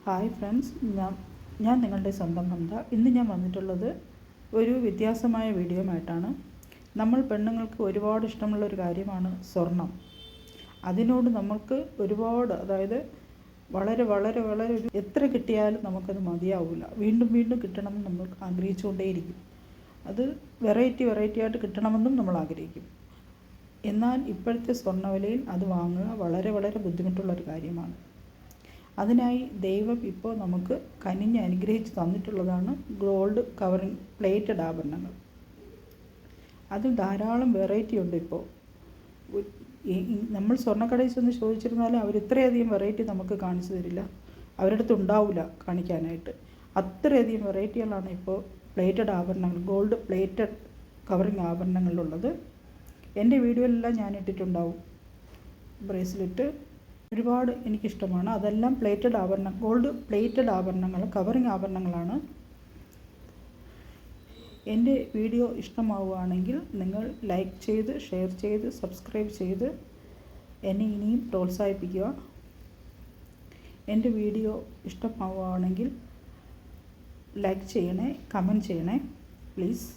Hi friends, ഞാൻ നിങ്ങളുടെ സ്വന്തം ഹംദ. ഇന്ന് ഞാൻ വന്നിട്ടുള്ളത് ഒരു വ്യത്യാസമായ വീഡിയോയുമായിട്ടാണ്. നമ്മൾ പെണ്ണുങ്ങൾക്ക് ഒരുപാട് ഇഷ്ടമുള്ള ഒരു കാര്യമാണ് സ്വർണം. അതിനോട് നമ്മൾക്ക് ഒരുപാട്, അതായത് വളരെ വളരെ വളരെ എത്ര കിട്ടിയാലും നമുക്കത് മതിയാവില്ല. വീണ്ടും വീണ്ടും കിട്ടണമെന്ന് നമ്മൾ ആഗ്രഹിച്ചുകൊണ്ടേയിരിക്കും. അത് വെറൈറ്റി ആയിട്ട് കിട്ടണമെന്നും നമ്മൾ ആഗ്രഹിക്കും. എന്നാൽ ഇപ്പോഴത്തെ സ്വർണ്ണവിലയിൽ അത് വാങ്ങുക വളരെ വളരെ ബുദ്ധിമുട്ടുള്ളൊരു കാര്യമാണ്. അതിനായി ദൈവം ഇപ്പോൾ നമുക്ക് കനിഞ്ഞ് അനുഗ്രഹിച്ച് തന്നിട്ടുള്ളതാണ് ഗോൾഡ് കവറിങ് പ്ലേറ്റഡ് ആഭരണങ്ങൾ. അതിൽ ധാരാളം വെറൈറ്റി ഉണ്ട്. ഇപ്പോൾ നമ്മൾ സ്വർണ്ണക്കടയിൽ ചെന്ന് ചോദിച്ചിരുന്നാലും അവർ ഇത്രയധികം വെറൈറ്റി നമുക്ക് കാണിച്ചു തരില്ല. അവരുടെ അടുത്ത് ഉണ്ടാവില്ല കാണിക്കാനായിട്ട്. അത്രയധികം വെറൈറ്റികളാണ് ഇപ്പോൾ പ്ലേറ്റഡ് ആഭരണങ്ങൾ, ഗോൾഡ് പ്ലേറ്റഡ് കവറിങ് ആഭരണങ്ങളിലുള്ളത്. എൻ്റെ വീഡിയോയിലെല്ലാം ഞാൻ ഇട്ടിട്ടുണ്ടാവും. ബ്രേസ്ലെറ്റ് ഒരുപാട് എനിക്കിഷ്ടമാണ്. അതെല്ലാം പ്ലേറ്റഡ് ആഭരണം, ഗോൾഡ് പ്ലേറ്റഡ് ആഭരണങ്ങൾ, കവറിങ് ആഭരണങ്ങളാണ്. എൻ്റെ വീഡിയോ ഇഷ്ടമാവുകയാണെങ്കിൽ നിങ്ങൾ ലൈക്ക് ചെയ്ത്, ഷെയർ ചെയ്ത്, സബ്സ്ക്രൈബ് ചെയ്ത് എന്നെ ഇനിയും പ്രോത്സാഹിപ്പിക്കുക. എൻ്റെ വീഡിയോ ഇഷ്ടമാവുകയാണെങ്കിൽ ലൈക്ക് ചെയ്യണേ, കമൻറ്റ് ചെയ്യണേ പ്ലീസ്.